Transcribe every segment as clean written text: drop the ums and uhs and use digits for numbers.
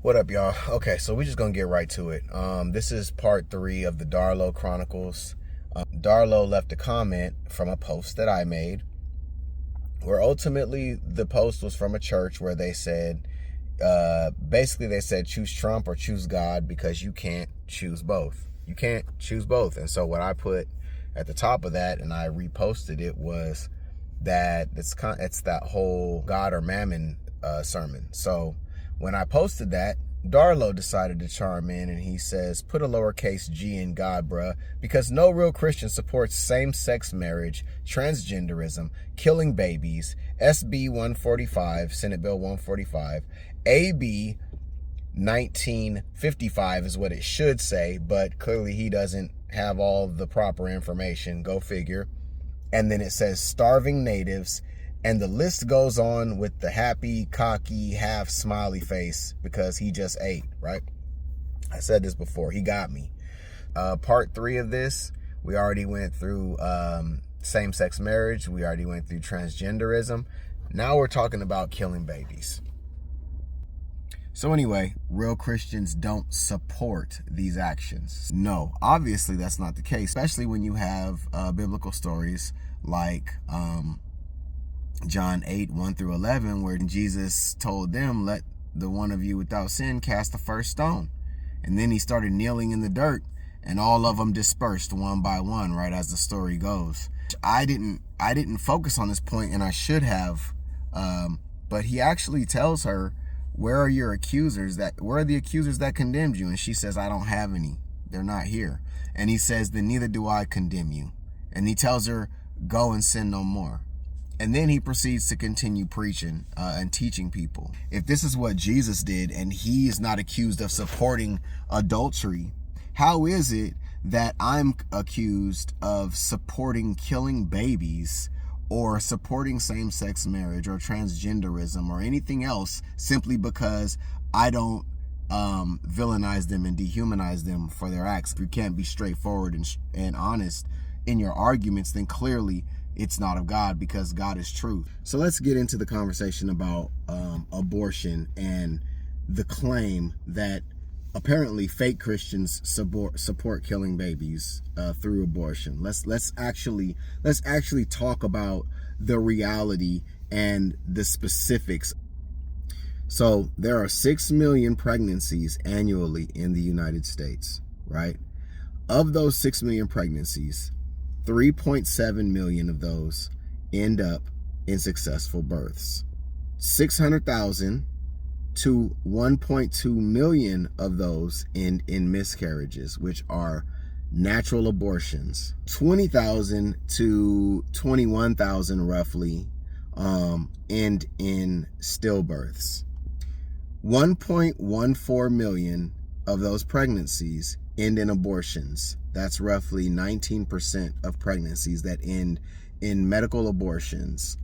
What up, y'all? Okay, so we're just gonna get right to it. This is part 3 of the Darlo Chronicles. Darlo left a comment from a post that I made, where ultimately the post was from a church where they said, basically they said choose Trump or choose God because you can't choose both. You can't choose both. And so what I put at the top of that, and I reposted it, was that it's that whole God or Mammon sermon. So when I posted that, Darlo decided to chime in, and he says, put a lowercase g in God, bruh, because no real Christian supports same-sex marriage, transgenderism, killing babies, SB 145, Senate Bill 145, AB 1955 is what it should say, but clearly he doesn't have all the proper information. Go figure. And then it says starving natives, and the list goes on with the happy, cocky, half smiley face because he just ate, right? I said this before. He got me. Part 3 of this, we already went through same-sex marriage. We already went through transgenderism. Now we're talking about killing babies. So anyway, real Christians don't support these actions. No, obviously that's not the case, especially when you have biblical stories like John 8, 1 through 11, where Jesus told them, let the one of you without sin cast the first stone. And then he started kneeling in the dirt, and all of them dispersed one by one, right as the story goes. I didn't focus on this point, and I should have, but he actually tells her, where are your accusers? Where are the accusers that condemned you? And she says, I don't have any. They're not here. And he says, then neither do I condemn you. And he tells her, go and sin no more. And then he proceeds to continue preaching and teaching people. If this is what Jesus did, and he is not accused of supporting adultery, how is it that I'm accused of supporting killing babies, or supporting same-sex marriage, or transgenderism, or anything else, simply because I don't villainize them and dehumanize them for their acts? If you can't be straightforward and honest in your arguments, then clearly it's not of God, because God is truth. So let's get into the conversation about abortion and the claim that apparently fake Christians support killing babies through abortion. Let's actually talk about the reality and the specifics. So there are 6 million pregnancies annually in the United States, right? Of those 6 million pregnancies, 3.7 million of those end up in successful births. 600,000 to 1.2 million of those end in miscarriages, which are natural abortions. 20,000 to 21,000 roughly end in stillbirths. 1.14 million of those pregnancies end in abortions. That's roughly 19% of pregnancies that end in medical abortions,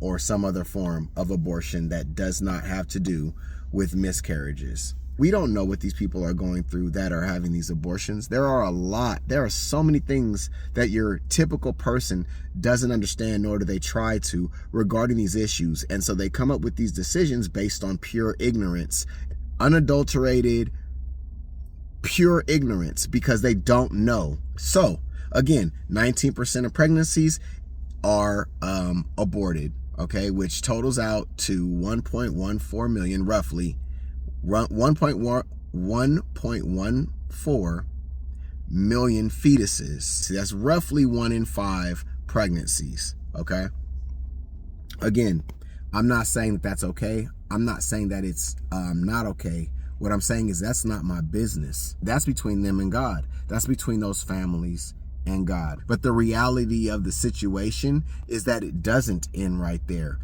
or some other form of abortion that does not have to do with miscarriages. We don't know what these people are going through that are having these abortions. There are so many things that your typical person doesn't understand, nor do they try to, regarding these issues. And so they come up with these decisions based on pure ignorance, unadulterated, pure ignorance, because they don't know. So again, 19% of pregnancies are aborted, okay, which totals out to 1.14 million, roughly 1.14 million fetuses. See, that's roughly 1 in 5 pregnancies, okay? Again, I'm not saying that that's okay. I'm not saying that it's not okay. What I'm saying is that's not my business. That's between them and God. That's between those families and God. But the reality of the situation is that it doesn't end right there.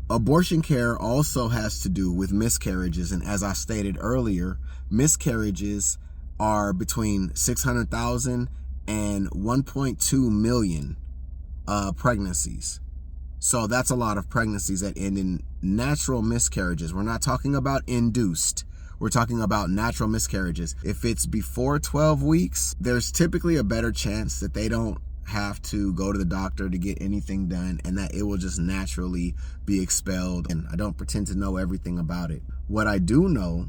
Abortion care also has to do with miscarriages, and as I stated earlier, miscarriages are between 600,000 and 1.2 million pregnancies. So that's a lot of pregnancies that end in natural miscarriages. We're not talking about induced. We're talking about natural miscarriages. If it's before 12 weeks, there's typically a better chance that they don't have to go to the doctor to get anything done, and that it will just naturally be expelled. And I don't pretend to know everything about it. What I do know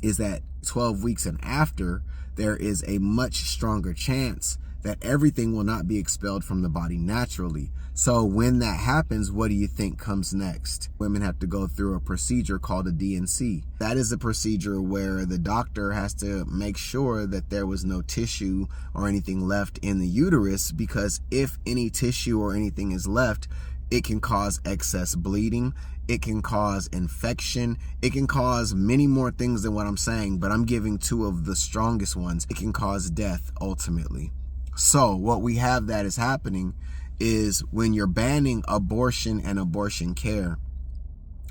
is that 12 weeks and after, there is a much stronger chance that everything will not be expelled from the body naturally. So when that happens, what do you think comes next? Women have to go through a procedure called a D&C. That is a procedure where the doctor has to make sure that there was no tissue or anything left in the uterus, because if any tissue or anything is left, it can cause excess bleeding. It can cause infection. It can cause many more things than what I'm saying, but I'm giving two of the strongest ones. It can cause death ultimately. So what we have that is happening is when you're banning abortion and abortion care,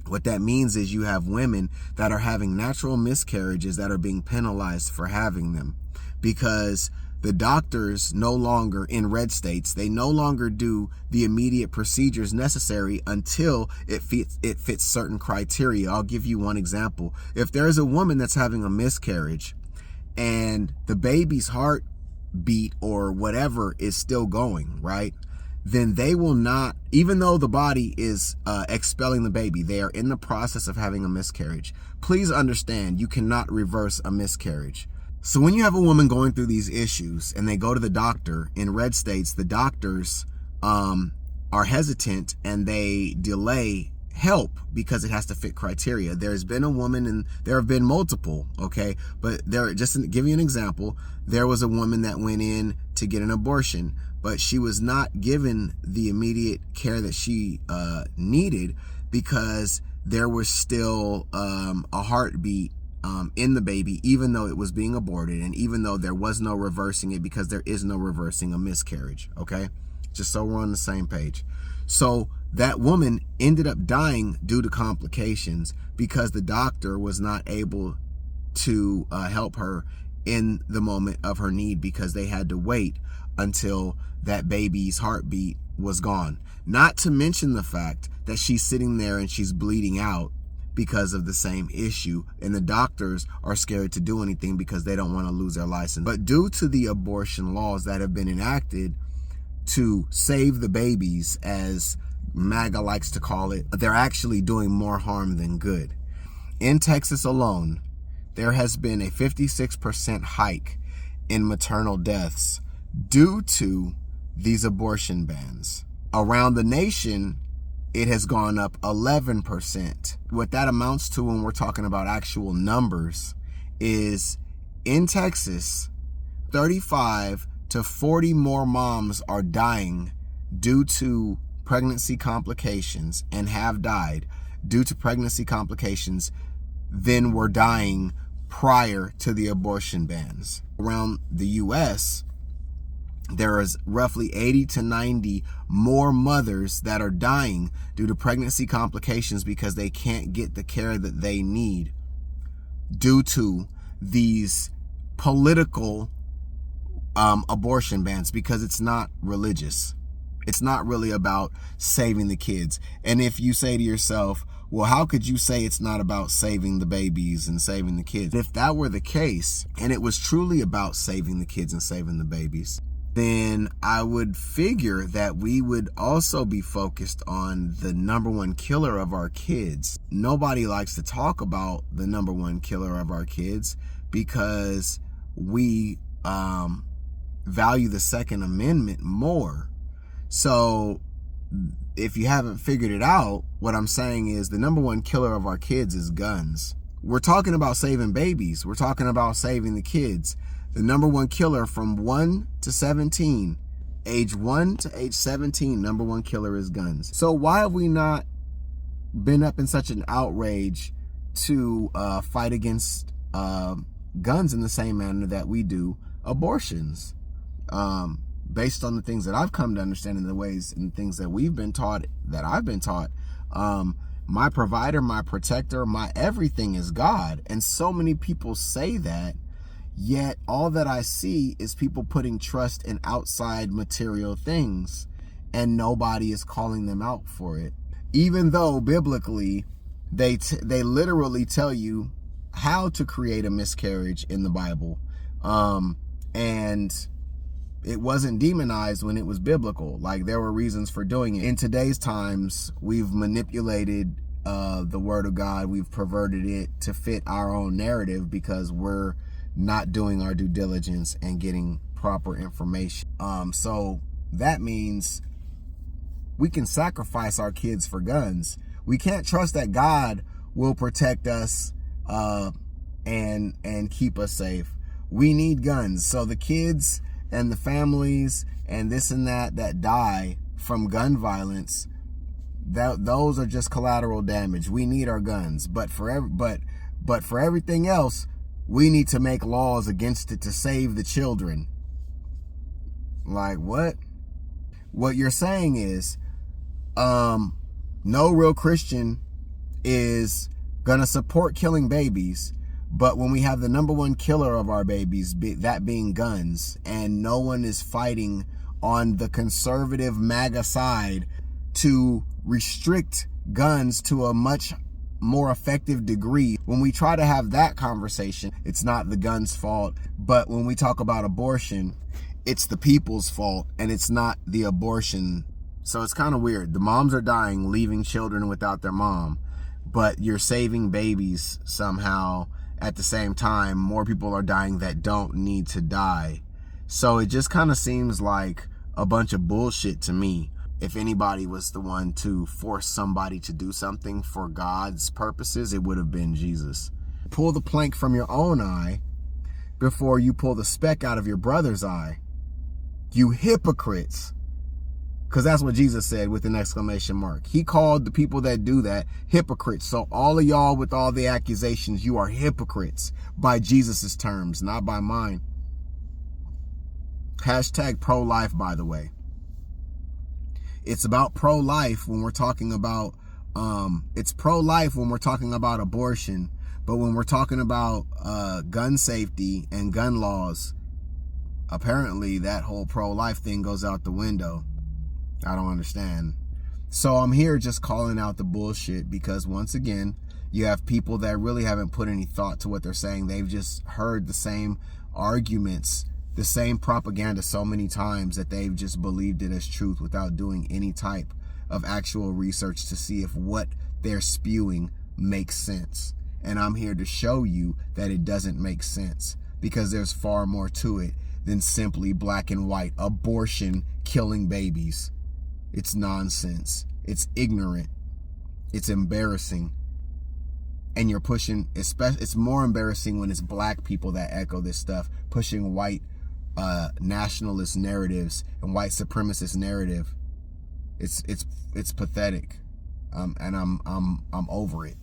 what that means is you have women that are having natural miscarriages that are being penalized for having them, because the doctors no longer, in red states, they no longer do the immediate procedures necessary until it fits certain criteria. I'll give you one example. If there's a woman that's having a miscarriage and the baby's heartbeat or whatever is still going, right? Then they will not, even though the body is expelling the baby, they are in the process of having a miscarriage. Please understand, you cannot reverse a miscarriage. So when you have a woman going through these issues and they go to the doctor, in red states, the doctors are hesitant and they delay help because it has to fit criteria. There's been a woman, and there have been multiple, okay? But just to give you an example, there was a woman that went in to get an abortion, but she was not given the immediate care that she needed because there was still a heartbeat in the baby, even though it was being aborted, and even though there was no reversing it, because there is no reversing a miscarriage, okay? Just so we're on the same page. So that woman ended up dying due to complications because the doctor was not able to help her in the moment of her need, because they had to wait until that baby's heartbeat was gone. Not to mention the fact that she's sitting there and she's bleeding out because of the same issue, and the doctors are scared to do anything because they don't want to lose their license. But due to the abortion laws that have been enacted to save the babies, as MAGA likes to call it, they're actually doing more harm than good. In Texas alone, there has been a 56% hike in maternal deaths due to these abortion bans. Around the nation, it has gone up 11%. What that amounts to when we're talking about actual numbers is, in Texas, 35 to 40 more moms are dying due to pregnancy complications, and have died due to pregnancy complications, than were dying prior to the abortion bans. Around the US, there is roughly 80 to 90 more mothers that are dying due to pregnancy complications because they can't get the care that they need due to these political abortion bans, because it's not religious. It's not really about saving the kids. And if you say to yourself, well, how could you say it's not about saving the babies and saving the kids? If that were the case, and it was truly about saving the kids and saving the babies, then I would figure that we would also be focused on the number one killer of our kids. Nobody likes to talk about the number one killer of our kids because we value the Second Amendment more. So if you haven't figured it out, what I'm saying is the number one killer of our kids is guns. We're talking about saving babies. We're talking about saving the kids. The number one killer from 1 to 17, age 1 to age 17, number one killer is guns. So why have we not been up in such an outrage to fight against guns in the same manner that we do abortions? Based on the things that I've come to understand, in the ways and things that we've been taught, that I've been taught, my provider, my protector, my everything is God. And so many people say that, yet all that I see is people putting trust in outside material things, and nobody is calling them out for it. Even though biblically, they literally tell you how to create a miscarriage in the Bible. And it wasn't demonized when it was biblical. Like, there were reasons for doing it. In today's times, we've manipulated the word of God. We've perverted it to fit our own narrative because we're not doing our due diligence and getting proper information. So that means we can sacrifice our kids for guns. We can't trust that God will protect us and keep us safe. We need guns. So the kids and the families and this and that die from gun violence, those are just collateral damage. We need our guns, but for everything else, we need to make laws against it to save the children. Like what? What you're saying is, no real Christian is gonna support killing babies, but when we have the number one killer of our babies, that being guns, and no one is fighting on the conservative MAGA side to restrict guns to a much more effective degree. When we try to have that conversation, it's not the gun's fault. But when we talk about abortion, it's the people's fault, and it's not the abortion. So it's kind of weird. The moms are dying, leaving children without their mom, but you're saving babies somehow. At the same time, more people are dying that don't need to die. So it just kind of seems like a bunch of bullshit to me. If anybody was the one to force somebody to do something for God's purposes, it would have been Jesus. Pull the plank from your own eye before you pull the speck out of your brother's eye. You hypocrites. Because that's what Jesus said with an exclamation mark. He called the people that do that hypocrites. So all of y'all with all the accusations, you are hypocrites by Jesus's terms, not by mine. Hashtag pro-life, by the way. It's about pro-life when we're talking about, it's pro-life when we're talking about abortion. But when we're talking about gun safety and gun laws, apparently that whole pro-life thing goes out the window. I don't understand. So I'm here just calling out the bullshit because once again, you have people that really haven't put any thought to what they're saying. They've just heard the same arguments, the same propaganda so many times that they've just believed it as truth without doing any type of actual research to see if what they're spewing makes sense. And I'm here to show you that it doesn't make sense because there's far more to it than simply black and white abortion killing babies. It's nonsense. It's ignorant. It's embarrassing. And you're pushing, it's more embarrassing when it's black people that echo this stuff, pushing white nationalist narratives and white supremacist narrative. It's pathetic. And I'm over it.